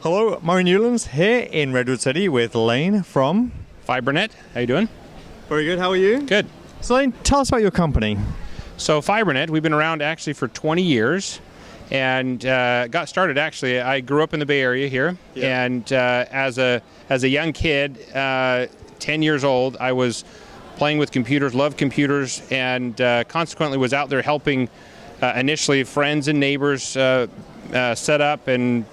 Hello, I'm Newlands here in Redwood City with Lane from FiberNet, how you doing? Very good, how are you? Good. So Lane, tell us about your company. So FiberNet, we've been around actually for 20 years and got started actually. I grew up in the Bay Area here, and as a young kid, 10 years old, I was playing with computers, loved computers, and consequently was out there helping initially friends and neighbors set up and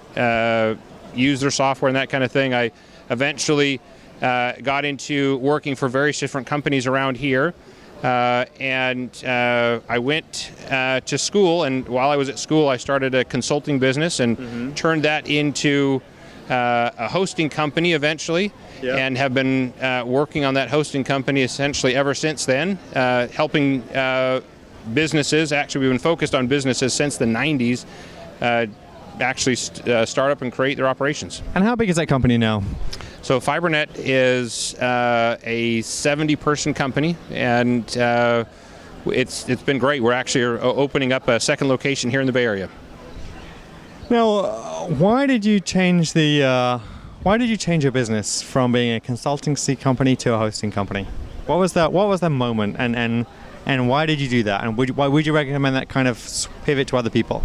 use their software and that kind of thing. I eventually got into working for various different companies around here, and I went to school, and while I was at school I started a consulting business and turned that into a hosting company eventually, and have been working on that hosting company essentially ever since then, helping businesses. Actually, we've been focused on businesses since the 90s, actually start up and create their operations. And how big is that company now? So FiberNet is a 70-person company, and it's been great. We're actually opening up a second location here in the Bay Area. Now, why did you change your business from being a consultancy company to a hosting company? What was that moment, and why did you do that? And why would you recommend that kind of pivot to other people?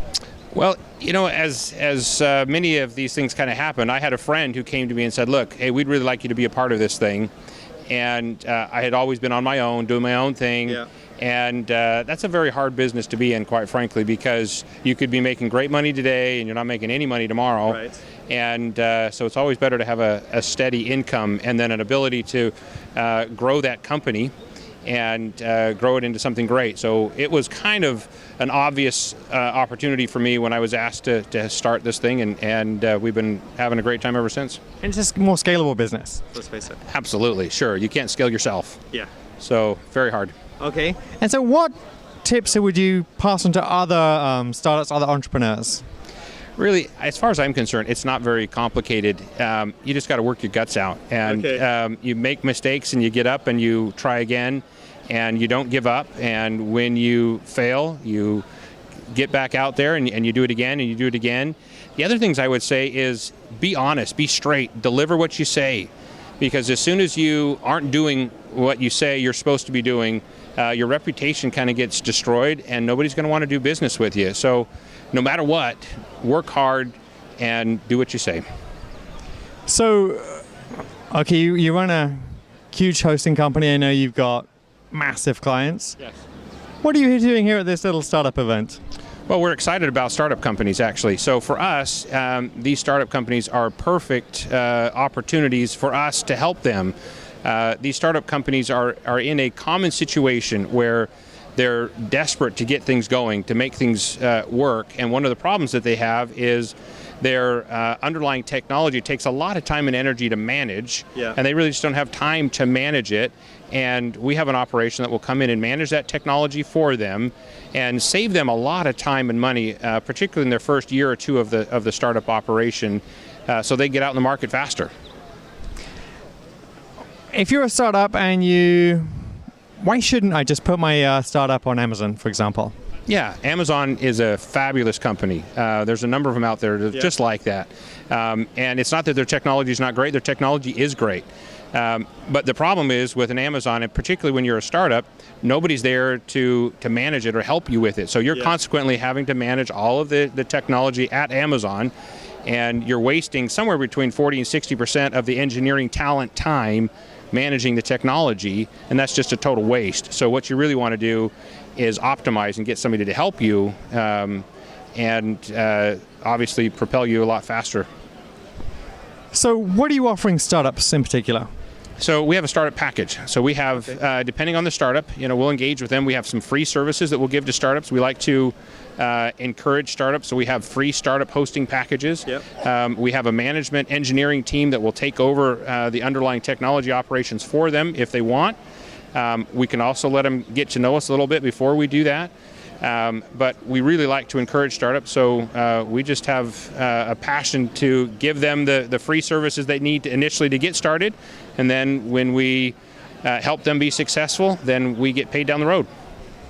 Well, you know, as many of these things kind of happen, I had a friend who came to me and said, look, hey, we'd really like you to be a part of this thing. And I had always been on my own, doing my own thing. Yeah. And that's a very hard business to be in, quite frankly, because you could be making great money today and you're not making any money tomorrow. Right. And so it's always better to have a steady income and then an ability to grow that company and grow it into something great. So it was kind of an obvious opportunity for me when I was asked to start this thing, and we've been having a great time ever since. And it's just more scalable business, let's face it. Absolutely, sure. You can't scale yourself. Yeah. So very hard. Okay. And so what tips would you pass on to other startups, other entrepreneurs? Really, as far as I'm concerned, it's not very complicated. You just got to work your guts out, and you make mistakes and you get up and you try again, and you don't give up. And when you fail, you get back out there and you do it again and you do it again. The other things I would say is be honest, be straight, deliver what you say, because as soon as you aren't doing what you say you're supposed to be doing, your reputation kind of gets destroyed and nobody's going to want to do business with you. So no matter what, work hard and do what you say. So, okay, you run a huge hosting company. I know you've got massive clients. Yes. What are you doing here at this little startup event? Well, we're excited about startup companies, actually. So for us, these startup companies are perfect opportunities for us to help them. These startup companies are in a common situation where they're desperate to get things going, to make things work. And one of the problems that they have is their underlying technology takes a lot of time and energy to manage, and they really just don't have time to manage it. And we have an operation that will come in and manage that technology for them and save them a lot of time and money, particularly in their first year or two of the startup operation, so they get out in the market faster. If you're a startup and why shouldn't I just put my startup on Amazon, for example? Yeah, Amazon is a fabulous company. There's a number of them out there just like that. And it's not that their technology is not great, their technology is great. But the problem is with an Amazon, and particularly when you're a startup, nobody's there to manage it or help you with it. So you're consequently having to manage all of the technology at Amazon, and you're wasting somewhere between 40 and 60% of the engineering talent time managing the technology, and that's just a total waste. So what you really want to do is optimize and get somebody to help you, and obviously propel you a lot faster. So what are you offering startups in particular? So we have a startup package. So we have, depending on the startup, we'll engage with them. We have some free services that we'll give to startups. We like to encourage startups, so we have free startup hosting packages. We have a management engineering team that will take over the underlying technology operations for them if they want. We can also let them get to know us a little bit before we do that. But we really like to encourage startups, so we just have a passion to give them the free services they need initially to get started, and then when we help them be successful, then we get paid down the road.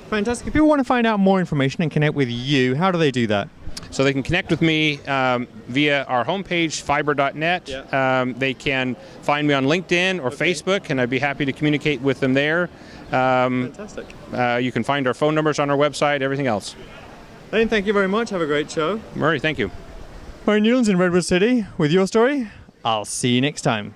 Fantastic. If people want to find out more information and connect with you, how do they do that? So they can connect with me via our homepage, fiber.net. Yeah. They can find me on LinkedIn or Facebook, and I'd be happy to communicate with them there. Fantastic. You can find our phone numbers on our website, everything else. Lane, thank you very much. Have a great show. Murray, thank you. Murray Newlands in Redwood City with Your Story. I'll see you next time.